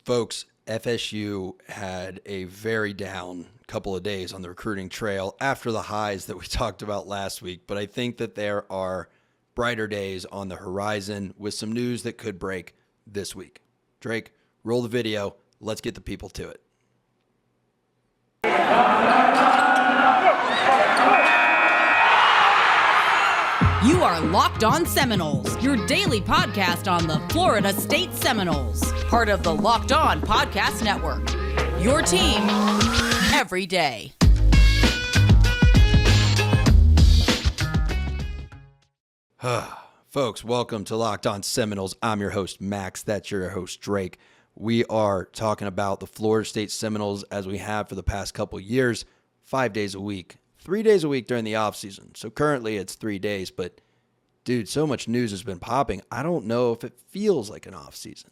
Folks, FSU had a very down couple of days on the recruiting trail after the highs that we talked about last week, but I think that there are brighter days on the horizon with some news that could break this week. Drake, roll the video. Let's get the people to it. You are Locked On Seminoles, your daily podcast on the Florida State Seminoles, part of the Locked On Podcast Network. Your team every day. Folks, welcome to Locked On Seminoles. I'm your host, Max. That's your host, Drake. We are talking about the Florida State Seminoles as we have for the past couple years, 5 days a week, 3 days a week during the offseason. So currently it's 3 days, but dude, so much news has been popping. I don't know if it feels like an offseason.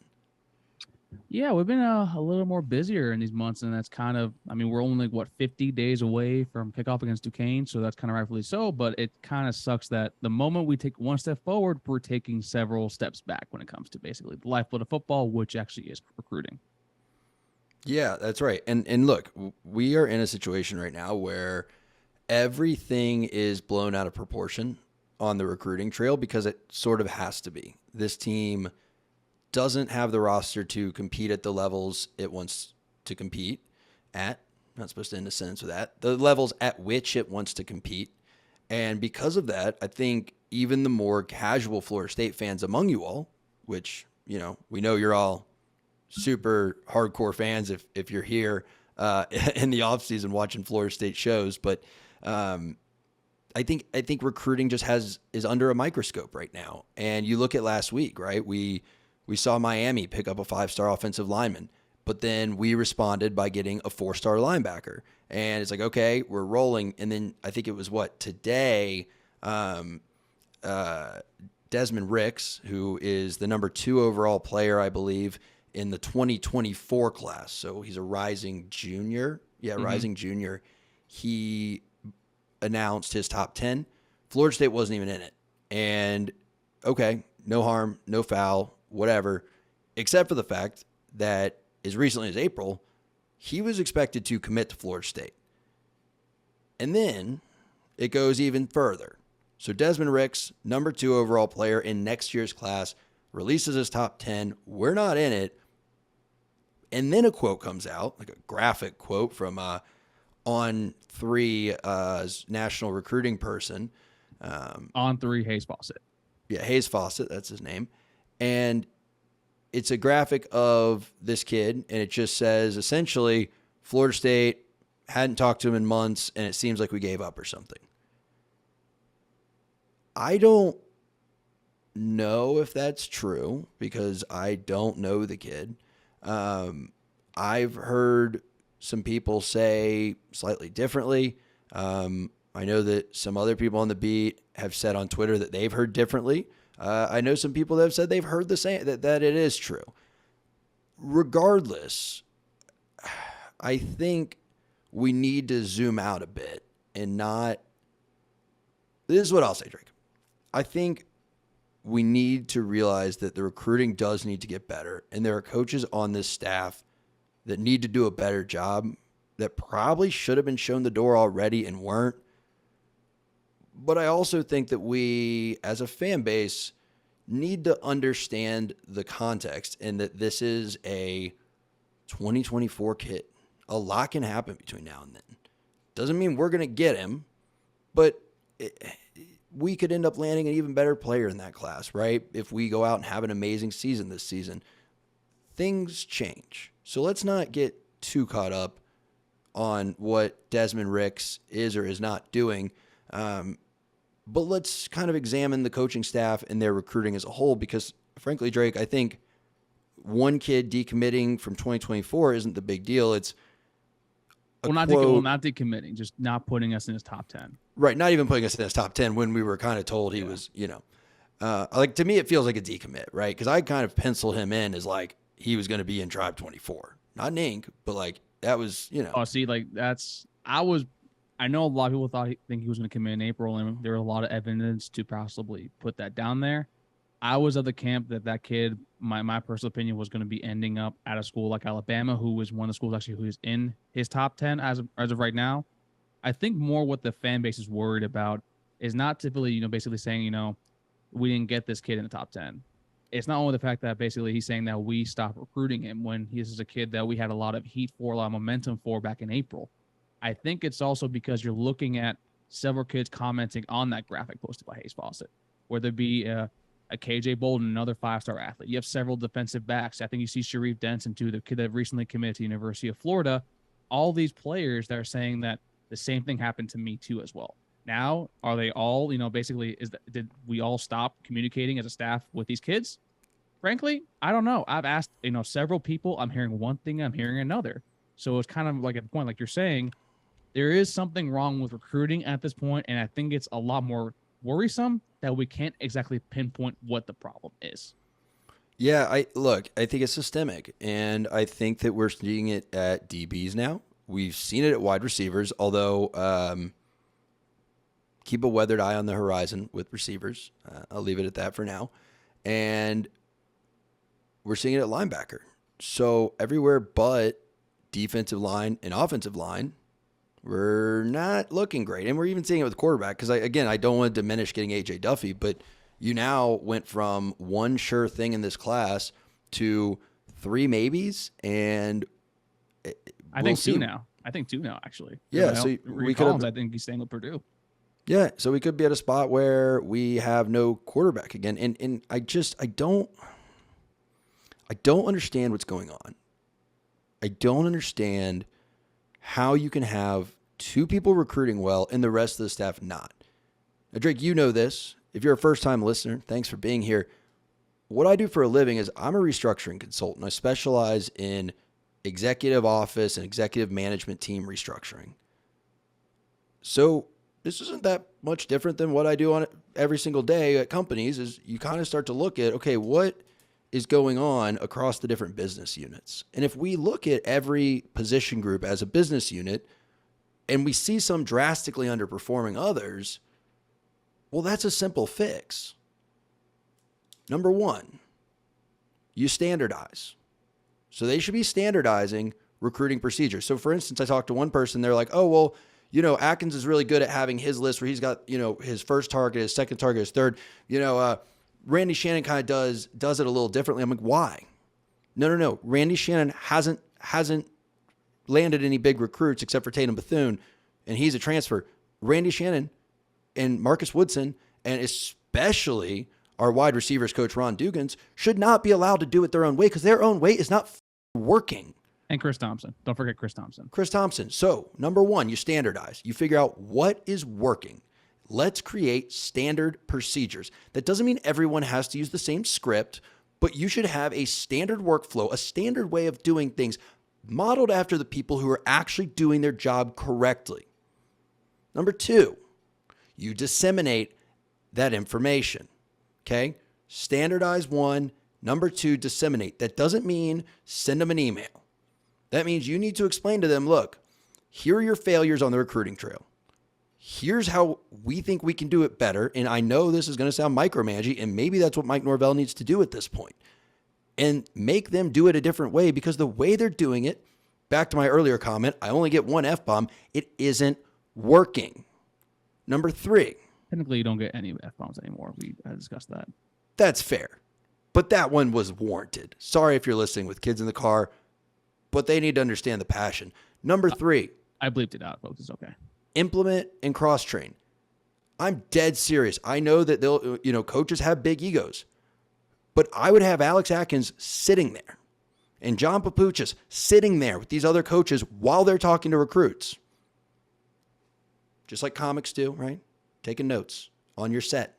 Yeah, we've been a little more busier in these months, and that's kind of, we're only, 50 days away from kickoff against Duquesne, so that's kind of rightfully so, but it kind of sucks that the moment we take one step forward, we're taking several steps back when it comes to basically the lifeblood of football, which actually is recruiting. Yeah, that's right. And look, we are in a situation right now where everything is blown out of proportion on the recruiting trail because it sort of has to be. This team doesn't have the roster to compete at the levels it wants to compete at. I'm not supposed to end a sentence with that. The levels at which it wants to compete. And because of that, I think even the more casual Florida State fans among you all, which, we know you're all super hardcore fans if you're here in the offseason watching Florida State shows, but I think recruiting just is under a microscope right now. And you look at last week, right? We saw Miami pick up a 5-star offensive lineman, but then we responded by getting a 4-star linebacker. And it's like, okay, we're rolling. And then I think it was today, Desmond Ricks, who is the number 2 overall player, I believe, in the 2024 class. So he's a rising junior. Yeah, rising junior. He announced his top 10. Florida State wasn't even in it. And okay, no harm, no foul, whatever, except for the fact that as recently as April, he was expected to commit to Florida State. And then it goes even further. So Desmond Ricks, number 2 overall player in next year's class, releases his top 10. We're not in it. And then a quote comes out, like a graphic quote from On3's national recruiting person. On3, Hayes Fawcett. Yeah, Hayes Fawcett, that's his name. And it's a graphic of this kid, and it just says, essentially, Florida State hadn't talked to him in months, and it seems like we gave up or something. I don't know if that's true because I don't know the kid. I've heard some people say slightly differently. I know that some other people on the beat have said on Twitter that they've heard differently. I know some people that have said they've heard the same, that it is true. Regardless, I think we need to zoom out a bit and not. This is what I'll say, Drake. I think we need to realize that the recruiting does need to get better, and there are coaches on this staff that need to do a better job that probably should have been shown the door already and weren't. But I also think that we, as a fan base, need to understand the context and that this is a 2024 kid. A lot can happen between now and then. Doesn't mean we're going to get him, but we could end up landing an even better player in that class, right? If we go out and have an amazing season this season. Things change. So let's not get too caught up on what Desmond Ricks is or is not doing. But let's kind of examine the coaching staff and their recruiting as a whole because, frankly, Drake, I think one kid decommitting from 2024 isn't the big deal. It's not decommitting, just not putting us in his top 10. Right, not even putting us in his top 10 when we were kind of told he was, to me it feels like a decommit, right? Because I kind of penciled him in as like he was going to be in Tribe 24. Not in ink, but like that was, Oh, see, like I know a lot of people think he was going to come in April, and there was a lot of evidence to possibly put that down there. I was of the camp that kid, my personal opinion, was going to be ending up at a school like Alabama, who was one of the schools actually who is in his top 10 as of right now. I think more what the fan base is worried about is not typically, basically saying, we didn't get this kid in the top 10. It's not only the fact that basically he's saying that we stopped recruiting him when he is a kid that we had a lot of heat for, a lot of momentum for back in April. I think it's also because you're looking at several kids commenting on that graphic posted by Hayes Fawcett, whether it be a KJ Bolden, another 5-star athlete. You have several defensive backs. I think you see Sharif Denson, too, the kid that recently committed to the University of Florida. All these players that are saying that the same thing happened to me, too, as well. Now, are they all, basically, did we all stop communicating as a staff with these kids? Frankly, I don't know. I've asked, several people. I'm hearing one thing, I'm hearing another. So it's kind of like at the point, like you're saying, there is something wrong with recruiting at this point, and I think it's a lot more worrisome that we can't exactly pinpoint what the problem is. Yeah, I think it's systemic, and I think that we're seeing it at DBs now. We've seen it at wide receivers, although keep a weathered eye on the horizon with receivers. I'll leave it at that for now. And we're seeing it at linebacker. So everywhere but defensive line and offensive line, we're not looking great. And we're even seeing it with quarterback because, I don't want to diminish getting A.J. Duffy, but you now went from one sure thing in this class to 3 maybes, and I think 2 now. Actually. Yeah, so we could have, I think he's staying with Purdue. Yeah, so we could be at a spot where we have no quarterback again. And I don't understand what's going on. I don't understand how you can have 2 people recruiting well and the rest of the staff not. Now, Drake, you know this. If you're a first-time listener, thanks for being here. What I do for a living is I'm a restructuring consultant. I specialize in executive office and executive management team restructuring. So this isn't that much different than what I do on every single day at companies. Is you kind of start to look at, okay, what is going on across the different business units? And if we look at every position group as a business unit and we see some drastically underperforming others, well, that's a simple fix. Number 1, you standardize. So they should be standardizing recruiting procedures. So for instance, I talked to one person, they're like, oh, well, Atkins is really good at having his list where he's got, his first target, his second target, his third. Randy Shannon kind of does it a little differently. I'm like, why? No. Randy Shannon hasn't landed any big recruits except for Tatum Bethune, and he's a transfer. Randy Shannon and Marcus Woodson, and especially our wide receivers coach Ron Dugans, should not be allowed to do it their own way because their own way is not working. And Chris Thompson. Don't forget Chris Thompson. So, number 1, you standardize. You figure out what is working. Let's create standard procedures. That doesn't mean everyone has to use the same script, but you should have a standard workflow, a standard way of doing things modeled after the people who are actually doing their job correctly. Number 2, you disseminate that information. Okay? Standardize 1. Number 2, disseminate. That doesn't mean send them an email. That means you need to explain to them, look, here are your failures on the recruiting trail. Here's how we think we can do it better. And I know this is going to sound micromanaging, and maybe that's what Mike Norvell needs to do at this point. And make them do it a different way, because the way they're doing it, back to my earlier comment, I only get 1 F-bomb, it isn't working. Number 3. Technically, you don't get any F-bombs anymore. We discussed that. That's fair. But that one was warranted. Sorry if you're listening with kids in the car, but they need to understand the passion. Number 3. I bleeped it out, folks. It's okay. Implement and cross-train. I'm dead serious. I know that coaches have big egos, but I would have Alex Atkins sitting there and John Papuchis sitting there with these other coaches while they're talking to recruits. Just like comics do, right? Taking notes on your set.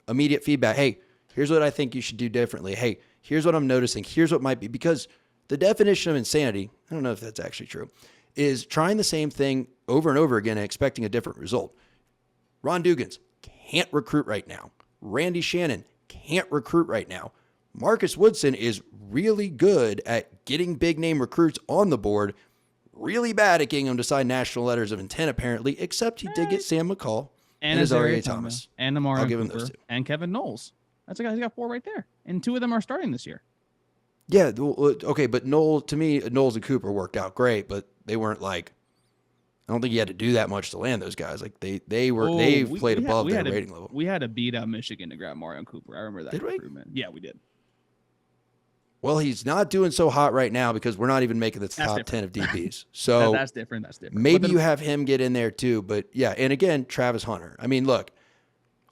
Immediate feedback. Hey, here's what I think you should do differently. Hey, here's what I'm noticing. Here's what might be. Because the definition of insanity, I don't know if that's actually true, is trying the same thing over and over again and expecting a different result. Ron Dugans can't recruit right now. Randy Shannon can't recruit right now. Marcus Woodson is really good at getting big name recruits on the board, really bad at getting them to sign national letters of intent, apparently, except he did get Sam McCall. and Azareye'h Thomas. And Amari I'll give him Cooper, those two. and Kevin Knowles. That's a guy. He's got 4 right there, and 2 of them are starting this year. Yeah, okay, but to me, Knowles and Cooper worked out great, but they weren't like. I don't think you had to do that much to land those guys. Like they've played above their rating level. We had to beat out Michigan to grab Marion Cooper. I remember that. Did we? Yeah, we did. Well, he's not doing so hot right now because we're not even making the top 10 of DBs. So that's different. Maybe you have him get in there too. But yeah, and again, Travis Hunter. I mean, look,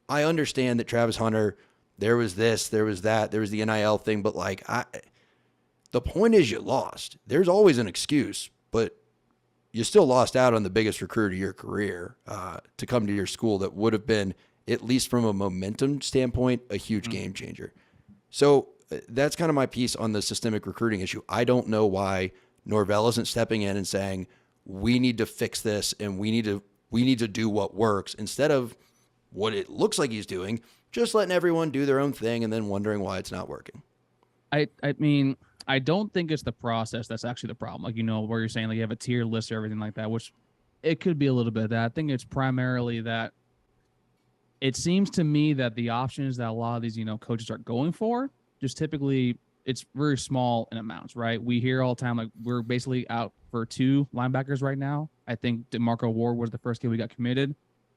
I understand that Travis Hunter. There was this, there was that, there was the NIL thing, but like the point is you lost. There's always an excuse, but you still lost out on the biggest recruit of your career to come to your school that would have been, at least from a momentum standpoint, a huge game changer. So that's kind of my piece on the systemic recruiting issue. I don't know why Norvell isn't stepping in and saying, we need to fix this and we need to do what works instead of what it looks like he's doing, just letting everyone do their own thing and then wondering why it's not working. I mean, I don't think it's the process that's actually the problem. Like, where you're saying like you have a tier list or everything like that, which it could be a little bit of that. I think it's primarily that it seems to me that the options that a lot of these, coaches are going for, just typically it's very small in amounts, right? We hear all the time, like we're basically out for 2 linebackers right now. I think DeMarco Ward was the first kid we got committed.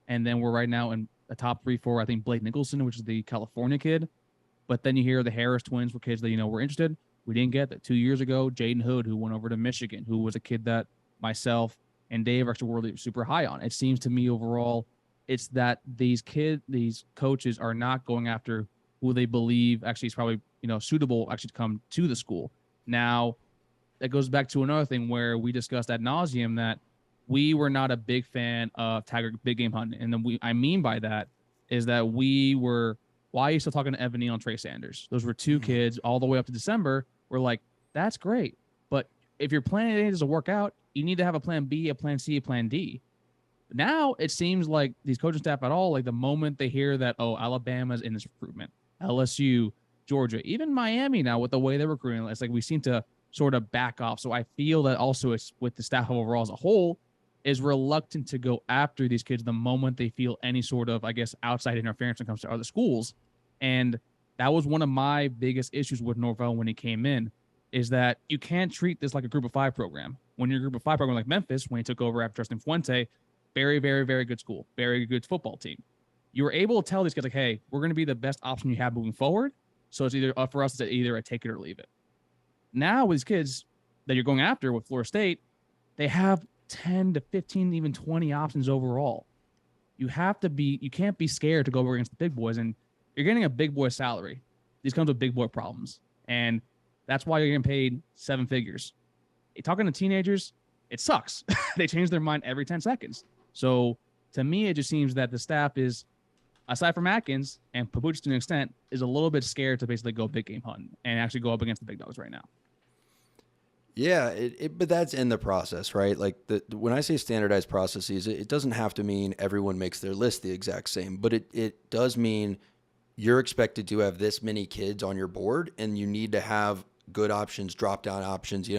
And then we're right now in a top 3-4, I think Blake Nicholson, which is the California kid. But then you hear the Harris twins were kids that, were interested. We didn't get that 2 years ago. Jaden Hood, who went over to Michigan, who was a kid that myself and Dave actually were really super high on. It seems to me overall, it's that these coaches are not going after who they believe actually is probably, suitable actually to come to the school. Now, that goes back to another thing where we discussed ad nauseum that we were not a big fan of Taggart big game hunting. And then I mean by that is that we were, why are you still talking to Evan Neal and Trey Sanders? Those were 2 kids all the way up to December. We're like, that's great. But if your plan A doesn't work out, you need to have a plan B, a plan C, a plan D. Now it seems like these coaching staff at all, like the moment they hear that, oh, Alabama's in this recruitment, LSU, Georgia, even Miami now with the way they're recruiting, it's like we seem to sort of back off. So I feel that also it's with the staff overall as a whole is reluctant to go after these kids the moment they feel any sort of, I guess, outside interference when it comes to other schools. And that was one of my biggest issues with Norvell when he came in, is that you can't treat this like a group of 5 program. When you're a group of 5 program like Memphis, when he took over after Justin Fuente, very, very, very good school, very good football team. You were able to tell these guys like, hey, we're going to be the best option you have moving forward. So it's either for us, it's either a take it or leave it. Now with these kids that you're going after with Florida State, they have 10 to 15, even 20 options overall. You can't be scared to go over against the big boys, and you're getting a big boy salary. These comes with big boy problems. And that's why you're getting paid 7 figures. Talking to teenagers, it sucks. They change their mind every 10 seconds. So to me, it just seems that the staff is, aside from Atkins and Papuch to an extent, is a little bit scared to basically go big game hunting and actually go up against the big dogs right now. Yeah, but that's in the process, right? Like when I say standardized processes, it doesn't have to mean everyone makes their list the exact same, but it does mean you're expected to have this many kids on your board and you need to have good options, drop down options,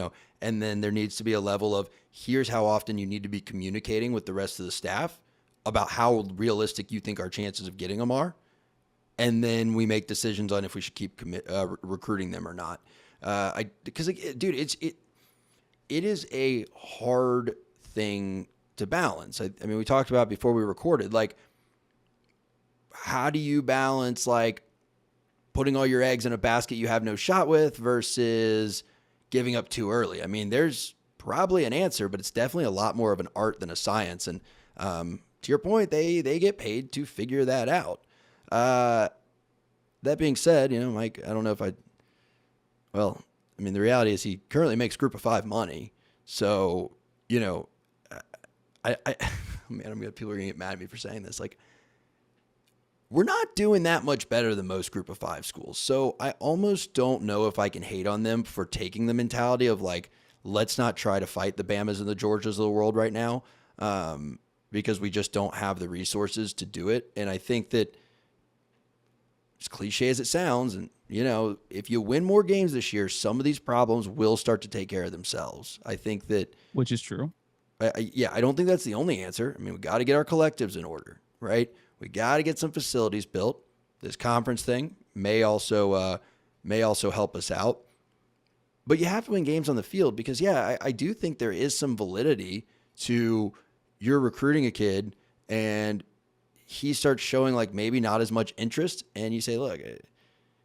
and then there needs to be a level of here's how often you need to be communicating with the rest of the staff about how realistic you think our chances of getting them are. And then we make decisions on if we should keep recruiting them or not. Because dude, it is a hard thing to balance. I mean, we talked about before we recorded, like, how do you balance like putting all your eggs in a basket you have no shot with versus giving up too early? I mean, there's probably an answer, but it's definitely a lot more of an art than a science. And to your point, they get paid to figure that out. That being said, Mike, I don't know if the reality is he currently makes group of 5 money. So, man, people are going to get mad at me for saying this. Like, we're not doing that much better than most group of 5 schools. So I almost don't know if I can hate on them for taking the mentality of like, let's not try to fight the Bamas and the Georgias of the world right now. Because we just don't have the resources to do it. And I think that, as cliche as it sounds, and if you win more games this year, some of these problems will start to take care of themselves. I think that, which is true. I don't think that's the only answer. I mean, we got to get our collectives in order, right? We got to get some facilities built. This conference thing may also help us out. But you have to win games on the field because, I do think there is some validity to you're recruiting a kid and he starts showing like maybe not as much interest. And you say, look,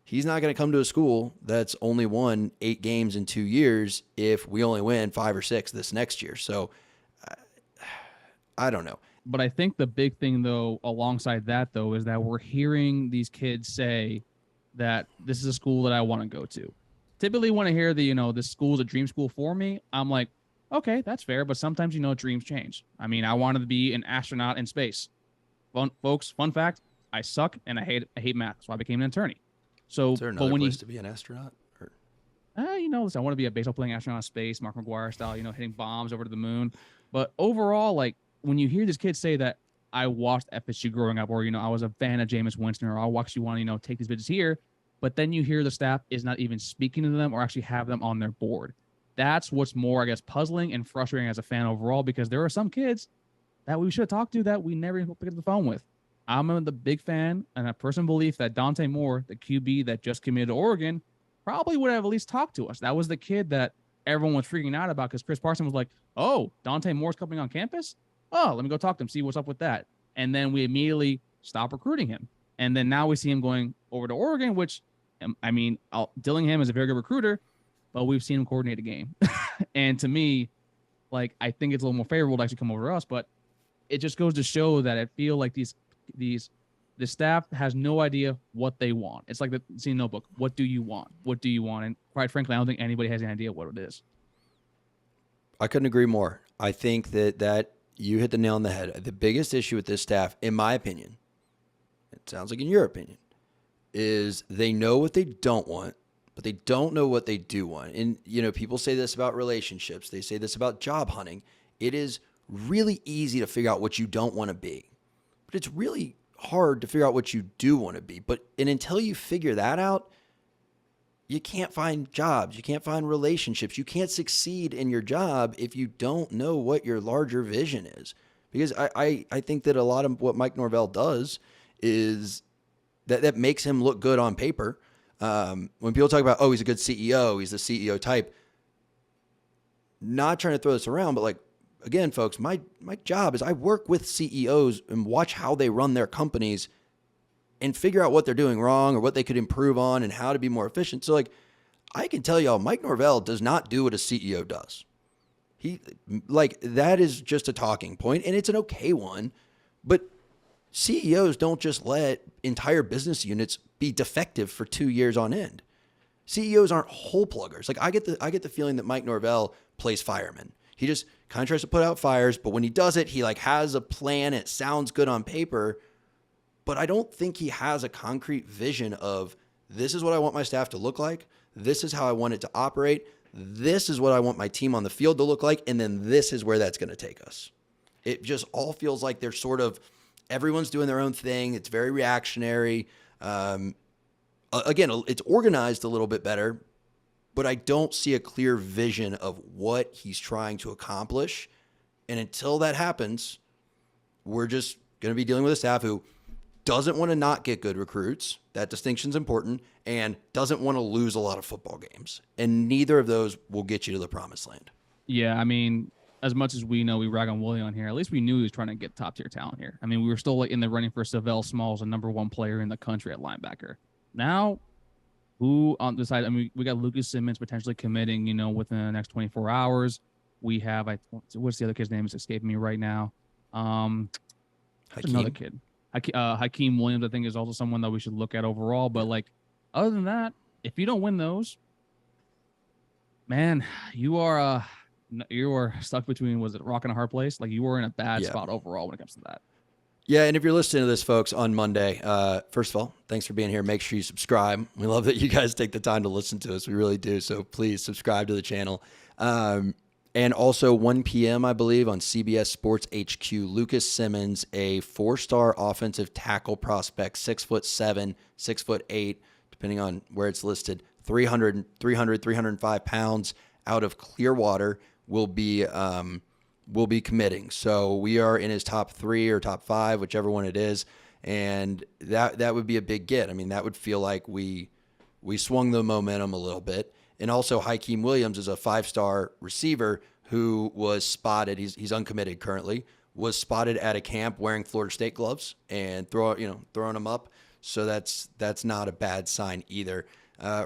he's not going to come to a school that's only won 8 games in 2 years if we only win 5 or 6 this next year. So I don't know. But I think the big thing, though, alongside that, though, is that we're hearing these kids say that this is a school that I want to go to. Typically, when I hear this school's a dream school for me, I'm like, okay, that's fair. But sometimes, dreams change. I mean, I wanted to be an astronaut in space. Fun fact, I suck and I hate math, so I became an attorney. So, is there another place to be an astronaut? Or? Listen, I want to be a baseball playing astronaut in space, Mark McGuire style, hitting bombs over to the moon. But overall, like, when you hear this kid say that I watched FSU growing up, or, I was a fan of Jameis Winston, or I actually want to, take these bitches here, but then you hear the staff is not even speaking to them or actually have them on their board. That's what's more, I guess, puzzling and frustrating as a fan overall, because there are some kids that we should have talked to that we never even picked up the phone with. I'm the big fan and a personal belief that Dante Moore, the QB that just committed to Oregon, probably would have at least talked to us. That was the kid that everyone was freaking out about because Chris Parson was like, oh, Dante Moore's coming on campus? Oh, let me go talk to him, see what's up with that. And then we immediately stopped recruiting him. And then now we see him going over to Oregon, which, I mean, Dillingham is a very good recruiter, but we've seen him coordinate a game. And to me, like, I think it's a little more favorable to actually come over to us, but it just goes to show that I feel like the staff has no idea what they want. It's like the scene notebook. What do you want? What do you want? And quite frankly, I don't think anybody has any idea what it is. I couldn't agree more. I think that you hit the nail on the head. The biggest issue with this staff, in my opinion, it sounds like in your opinion, is they know what they don't want, but they don't know what they do want. And, people say this about relationships. They say this about job hunting. It is really easy to figure out what you don't want to be, but it's really hard to figure out what you do want to be. And until you figure that out, you can't find jobs. You can't find relationships. You can't succeed in your job if you don't know what your larger vision is. Because I think that a lot of what Mike Norvell does is that makes him look good on paper. When people talk about, oh, he's a good CEO, he's the CEO type. Not trying to throw this around, but like, again, folks, my job is I work with CEOs and watch how they run their companies and figure out what they're doing wrong or what they could improve on and how to be more efficient. So, like, I can tell y'all, Mike Norvell does not do what a CEO does. That is just a talking point, and it's an okay one. But CEOs don't just let entire business units be defective for 2 years on end. CEOs aren't hole pluggers. Like, I get the feeling that Mike Norvell plays fireman. He just kind of tries to put out fires, but when he does it, he like has a plan. It sounds good on paper, but I don't think he has a concrete vision of this is what I want my staff to look like. This is how I want it to operate. This is what I want my team on the field to look like. And then this is where that's going to take us. It just all feels like they're sort of, everyone's doing their own thing. It's very reactionary. Again, it's organized a little bit better, but I don't see a clear vision of what he's trying to accomplish. And until that happens, we're just going to be dealing with a staff who doesn't want to not get good recruits. That distinction's important, and doesn't want to lose a lot of football games. And neither of those will get you to the promised land. Yeah, I mean, as much as we know we rag on Willie on here, at least we knew he was trying to get top-tier talent here. I mean, we were still in the running for Savell Smalls, the number 1 player in the country at linebacker. Now, who on the side? I mean, we got Lucas Simmons potentially committing, within the next 24 hours. We have, what's the other kid's name? It's escaping me right now. Another kid. Hakeem Williams, I think, is also someone that we should look at overall. But, like, other than that, if you don't win those, man, you are stuck between, was it rock and a hard place? Like, you are in a bad spot overall when it comes to that. Yeah, and if you're listening to this, folks, on Monday, first of all, thanks for being here. Make sure you subscribe. We love that you guys take the time to listen to us. We really do. So please subscribe to the channel. And also 1 p.m., I believe, on CBS Sports HQ, Lucas Simmons, a 4-star offensive tackle prospect, 6'7", 6'8", depending on where it's listed, 305 pounds, out of Clearwater, will be committing. So we are in his top 3 or top 5, whichever one it is. And that would be a big get. I mean, that would feel like we swung the momentum a little bit. And also Hakeem Williams is a 5-star receiver who was spotted. He's uncommitted currently, was spotted at a camp wearing Florida State gloves and throwing them up. So that's not a bad sign either.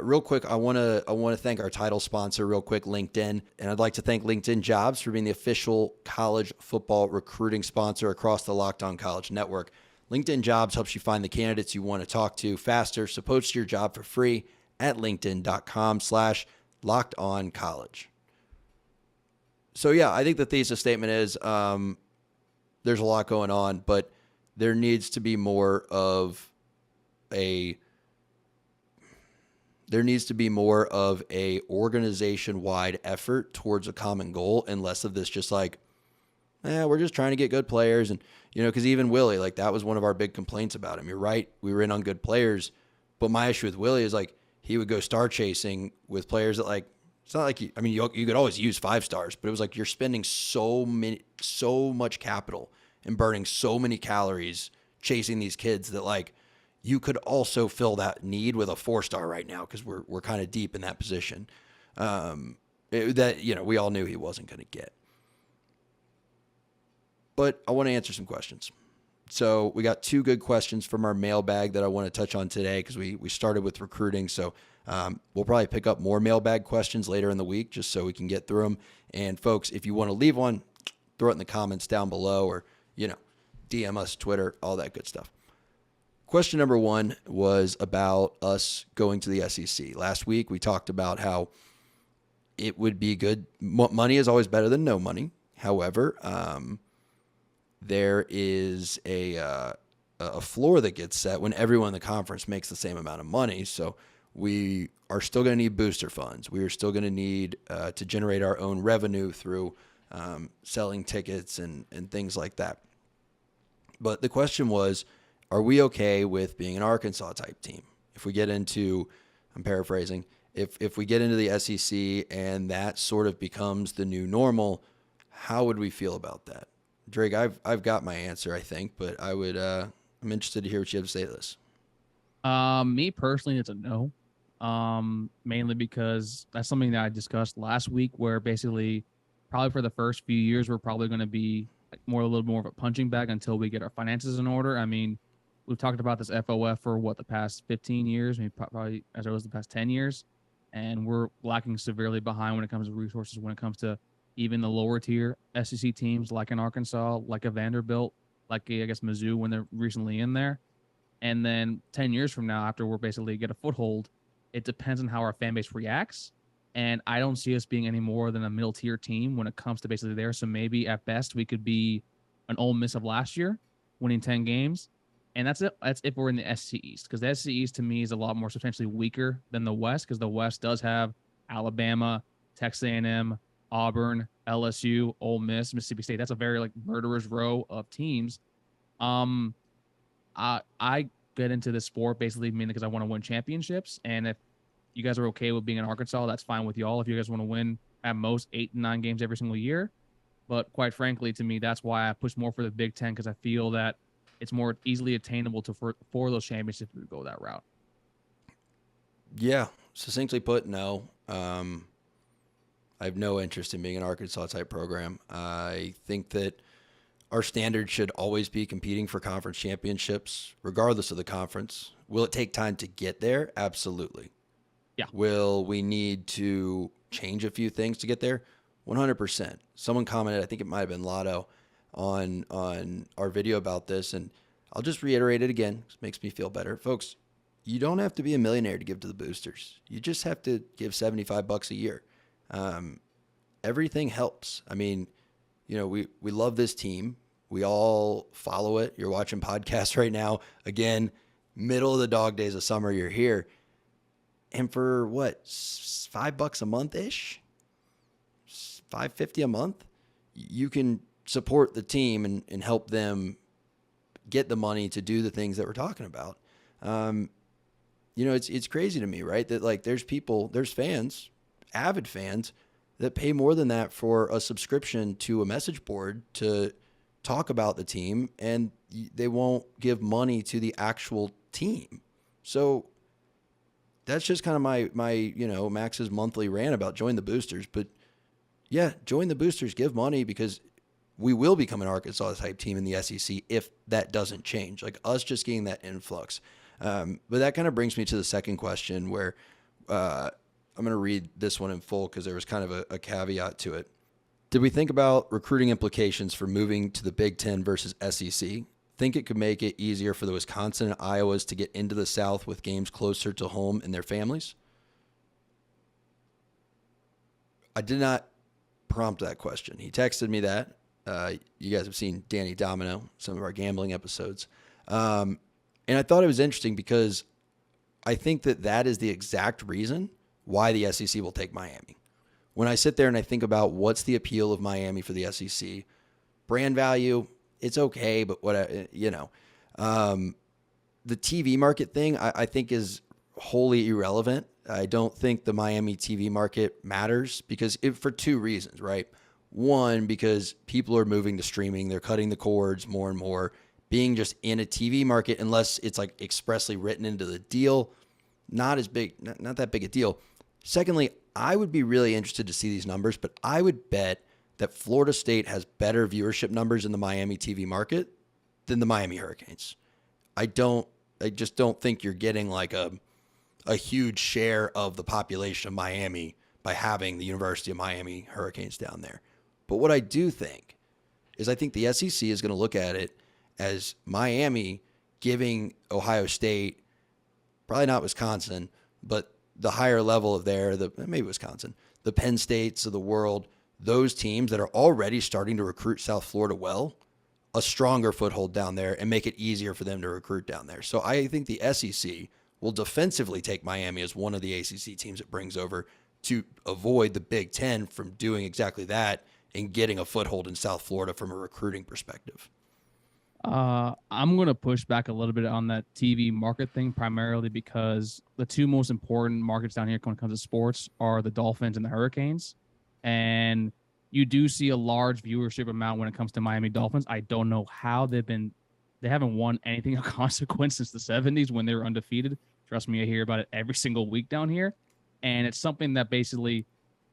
Real quick, I want to thank our title sponsor real quick, LinkedIn. And I'd like to thank LinkedIn Jobs for being the official college football recruiting sponsor across the Locked On College Network. LinkedIn Jobs helps you find the candidates you want to talk to faster. So post your job for free at linkedin.com/lockedoncollege. So yeah, I think the thesis statement is there's a lot going on, but there needs to be more of a organization-wide effort towards a common goal, and less of this just like, we're just trying to get good players. And, because even Willie, like, that was one of our big complaints about him. You're right, we were in on good players, but my issue with Willie is, like, he would go star chasing with players that, like, it's not like, you could always use 5 stars, but it was like you're spending so much capital and burning so many calories chasing these kids that, like, you could also fill that need with a 4-star right now because we're kind of deep in that position we all knew he wasn't going to get. But I want to answer some questions. So we got 2 good questions from our mailbag that I want to touch on today because we started with recruiting. So we'll probably pick up more mailbag questions later in the week just so we can get through them. And folks, if you want to leave one, throw it in the comments down below or, DM us, Twitter, all that good stuff. Question number 1 was about us going to the SEC. Last week, we talked about how it would be good. Money is always better than no money. However, there is a floor that gets set when everyone in the conference makes the same amount of money. So we are still going to need booster funds. We are still going to need to generate our own revenue through selling tickets and things like that. But the question was, are we okay with being an Arkansas type team? If we get into, I'm paraphrasing, if we get into the SEC and that sort of becomes the new normal, how would we feel about that? Drake, I've got my answer, I think, but I'm interested to hear what you have to say to this. Me personally, it's a no. Mainly because that's something that I discussed last week, where basically probably for the first few years, we're probably going to be a little more of a punching bag until we get our finances in order. I mean, we've talked about this FOF for the past 15 years, maybe probably as it was the past 10 years. And we're lacking severely behind when it comes to resources, when it comes to even the lower tier SEC teams like in Arkansas, like a Vanderbilt, like I guess Mizzou when they're recently in there. And then 10 years from now, after we're basically get a foothold, it depends on how our fan base reacts. And I don't see us being any more than a middle tier team when it comes to basically there. So maybe at best we could be an Ole Miss of last year, winning 10 games. And that's it. That's if we're in the SEC East, because the SEC East to me is a lot more substantially weaker than the West, because the West does have Alabama, Texas A&M, Auburn, LSU, Ole Miss, Mississippi State. That's a very murderer's row of teams. I get into this sport basically mainly because I want to win championships. And if you guys are okay with being in Arkansas, that's fine with y'all. If you guys want to win at most 8 and 9 games every single year. But quite frankly, to me, that's why I push more for the Big Ten, because I feel that it's more easily attainable for those championships if we go that route. Yeah, succinctly put, no. I have no interest in being an Arkansas type program. I think that our standard should always be competing for conference championships, regardless of the conference. Will it take time to get there? Absolutely. Yeah. Will we need to change a few things to get there? 100%. Someone commented, I think it might have been Lotto, on our video about this, and I'll just reiterate it again. It makes me feel better. Folks, you don't have to be a millionaire to give to the boosters. You just have to give $75 a year. Everything helps. I mean, we love this team. We all follow it. You're watching podcasts right now. Again, middle of the dog days of summer, you're here. And for what, $5 a month-ish? $5.50 a month? You can support the team and help them get the money to do the things that we're talking about. It's crazy to me, right? That there's fans, avid fans, that pay more than that for a subscription to a message board to talk about the team, and they won't give money to the actual team. So that's just kind of my Max's monthly rant about join the boosters. But yeah, join the boosters, give money, because we will become an Arkansas type team in the SEC if that doesn't change, like us just getting that influx. But that kind of brings me to the second question, where I'm going to read this one in full because there was kind of a caveat to it. Did we think about recruiting implications for moving to the Big Ten versus SEC? Think it could make it easier for the Wisconsin and Iowas to get into the South with games closer to home and their families? I did not prompt that question. He texted me that. You guys have seen Danny Domino, some of our gambling episodes. And I thought it was interesting because I think that is the exact reason why the SEC will take Miami. When I sit there and I think about what's the appeal of Miami for the SEC, brand value, it's okay, but the TV market thing I think is wholly irrelevant. I don't think the Miami TV market matters for two reasons, right? One, because people are moving to streaming. They're cutting the cords more and more. Being just in a TV market, unless it's like expressly written into the deal, not that big a deal. Secondly, I would be really interested to see these numbers, but I would bet that Florida State has better viewership numbers in the Miami TV market than the Miami Hurricanes. I just don't think you're getting like a huge share of the population of Miami by having the University of Miami Hurricanes down there. But what I do think is I think the SEC is going to look at it as Miami giving Ohio State, probably not Wisconsin, but the higher level of maybe Wisconsin, the Penn States of the world, those teams that are already starting to recruit South Florida well, a stronger foothold down there and make it easier for them to recruit down there. So I think the SEC will defensively take Miami as one of the ACC teams it brings over to avoid the Big Ten from doing exactly that and getting a foothold in South Florida from a recruiting perspective. I'm going to push back a little bit on that TV market thing, primarily because the two most important markets down here when it comes to sports are the Dolphins and the Hurricanes. And you do see a large viewership amount when it comes to Miami Dolphins. I don't know how they haven't won anything of consequence since the 70s when they were undefeated. Trust me, I hear about it every single week down here. And it's something that basically,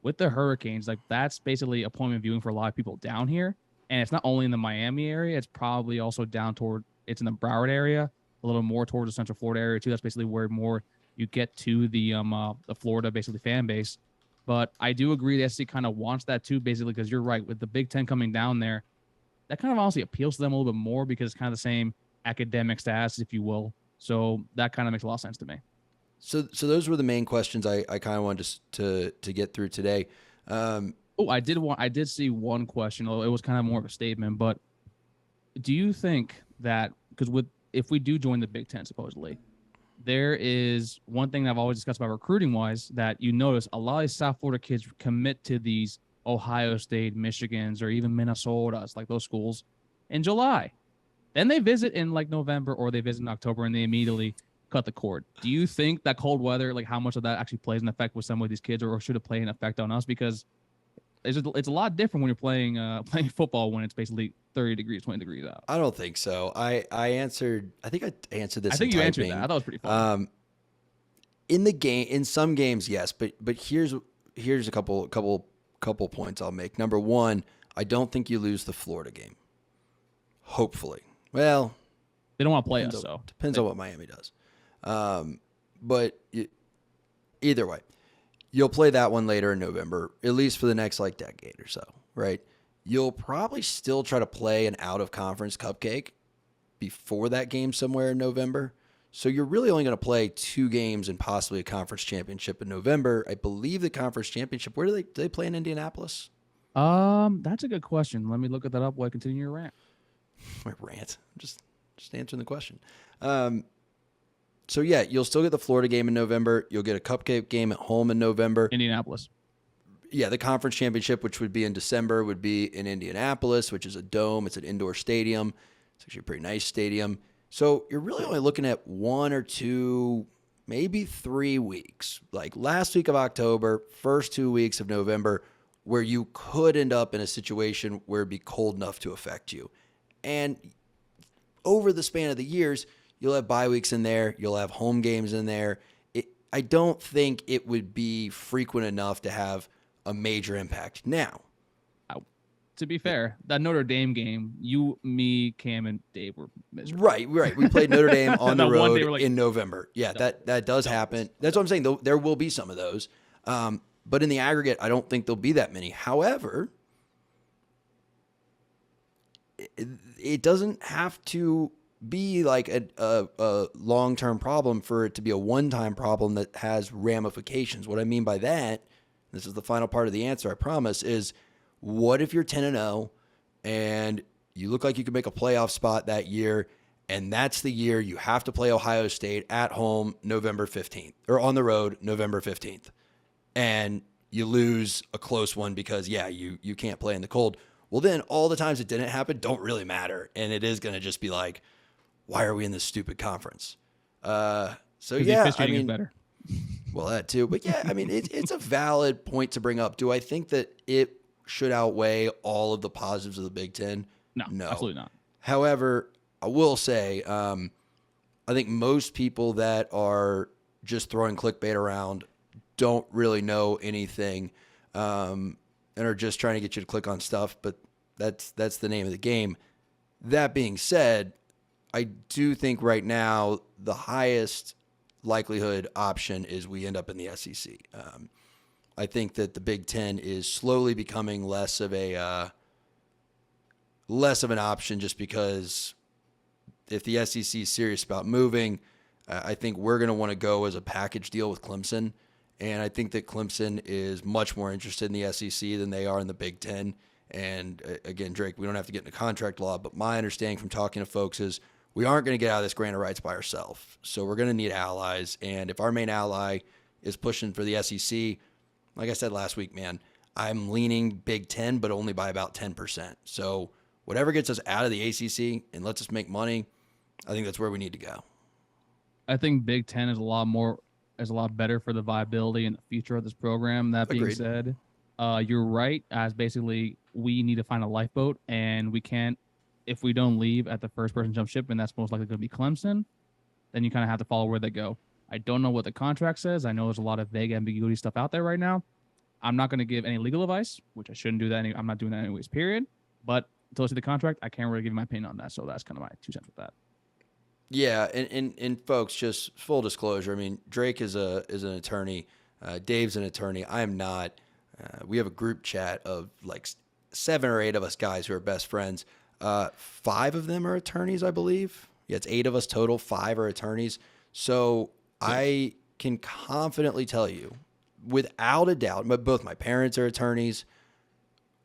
with the Hurricanes, like that's basically appointment viewing for a lot of people down here. And it's not only in the Miami area, it's probably also it's in the Broward area, a little more towards the Central Florida area too. That's basically where more you get to the Florida basically fan base. But I do agree the SEC kind of wants that too, basically, because you're right, with the Big Ten coming down there, that kind of honestly appeals to them a little bit more because it's kind of the same academic status, if you will. So that kind of makes a lot of sense to me. So those were the main questions I kind of wanted to get through today. I did see one question. It was kind of more of a statement, but do you think that if we do join the Big Ten, supposedly, there is one thing that I've always discussed about recruiting wise that you notice a lot of South Florida kids commit to these Ohio State, Michigans, or even Minnesotas, like those schools, in July. Then they visit in like November or they visit in October and they immediately cut the cord. Do you think that cold weather, like how much of that actually plays an effect with some of these kids, or should it play an effect on us? Because it's a lot different when you're playing football when it's basically 30 degrees, 20 degrees out. I don't think so. I think I answered this. I think you answered that. I thought it was pretty fun. In some games, yes, but here's a couple points I'll make. Number one, I don't think you lose the Florida game. Hopefully. Well, they don't want to play us, so depends on what Miami does. But either way, you'll play that one later in November, at least for the next decade or so, right? You'll probably still try to play an out-of-conference cupcake before that game somewhere in November. So you're really only going to play 2 games and possibly a conference championship in November. I believe the conference championship, where do they play in Indianapolis? That's a good question. Let me look at that up while I continue your rant. My rant? I'm just answering the question. So, yeah, you'll still get the Florida game in November. You'll get a cupcake game at home in November. Indianapolis. Yeah, the conference championship, which would be in December, would be in Indianapolis, which is a dome. It's an indoor stadium. It's actually a pretty nice stadium. So you're really only looking at 1 or 2, maybe 3 weeks, like last week of October, first 2 weeks of November, where you could end up in a situation where it'd be cold enough to affect you. And over the span of the years, you'll have bye weeks in there. You'll have home games in there. I don't think it would be frequent enough to have a major impact. Now, to be fair, that Notre Dame game, you, me, Cam, and Dave were miserable. Right. We played Notre Dame on the road like, in November. Yeah, that does happen. That's what I'm saying. There will be some of those. But in the aggregate, I don't think there'll be that many. However, it doesn't have to be like a long-term problem for it to be a one-time problem that has ramifications. What I mean by that, this is the final part of the answer, I promise, is what if you're 10-0 and you look like you could make a playoff spot that year, and that's the year you have to play Ohio State at home November 15th, or on the road November 15th, and you lose a close one because, you can't play in the cold. Well, then all the times it didn't happen don't really matter, and it is going to just be like, why are we in this stupid conference? Is better. Well, that too. But yeah, I mean, it's a valid point to bring up. Do I think that it should outweigh all of the positives of the Big Ten? No, absolutely not. However, I will say, I think most people that are just throwing clickbait around don't really know anything, and are just trying to get you to click on stuff. But that's the name of the game. That being said, I do think right now the highest likelihood option is we end up in the SEC. I think that the Big Ten is slowly becoming less of an option, just because if the SEC is serious about moving, I think we're going to want to go as a package deal with Clemson. And I think that Clemson is much more interested in the SEC than they are in the Big Ten. And again, Drake, we don't have to get into contract law, but my understanding from talking to folks is we aren't going to get out of this grant of rights by ourselves. So we're going to need allies. And if our main ally is pushing for the SEC, like I said last week, man, I'm leaning Big Ten, but only by about 10%. So whatever gets us out of the ACC and lets us make money, I think that's where we need to go. I think Big Ten is a lot better for the viability and the future of this program. That being said, you're right. As basically, we need to find a lifeboat, and we can't. If we don't leave at the first person jump ship, and that's most likely going to be Clemson, then you kind of have to follow where they go. I don't know what the contract says. I know there's a lot of vague ambiguity stuff out there right now. I'm not going to give any legal advice, which I shouldn't do that. I'm not doing that anyways, period. But until I see the contract, I can't really give my opinion on that. So that's kind of my 2 cents with that. Yeah, and folks, just full disclosure. I mean, Drake is an attorney. Dave's an attorney. I am not. We have a group chat of like 7 or 8 of us guys who are best friends. 5 of them are attorneys, I believe. Yeah, it's 8 of us total. 5 are attorneys. So I can confidently tell you, without a doubt, but both my parents are attorneys.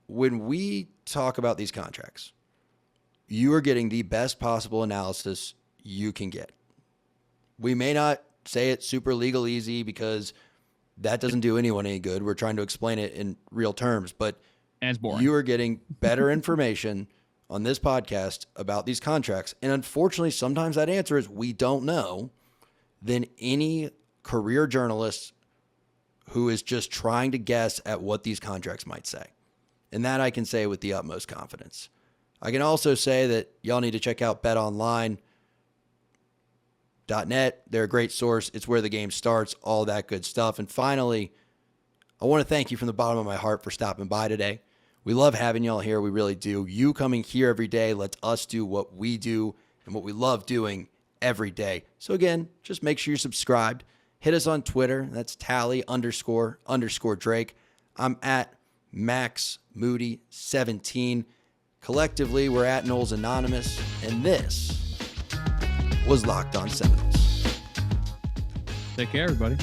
When we talk about these contracts, you are getting the best possible analysis you can get. We may not say it super legal easy because that doesn't do anyone any good. We're trying to explain it in real terms, but and it's boring. You are getting better information on this podcast about these contracts. And unfortunately, sometimes that answer is we don't know, than any career journalist who is just trying to guess at what these contracts might say. And that I can say with the utmost confidence. I can also say that y'all need to check out betonline.net. They're a great source. It's where the game starts, all that good stuff. And finally, I want to thank you from the bottom of my heart for stopping by today. We love having y'all here. We really do. You coming here every day lets us do what we do and what we love doing every day. So again, just make sure you're subscribed. Hit us on Twitter. That's Tally__Drake. I'm at Max Moody 17. Collectively, we're at Knowles Anonymous. And this was Locked On Seminoles. Take care, everybody.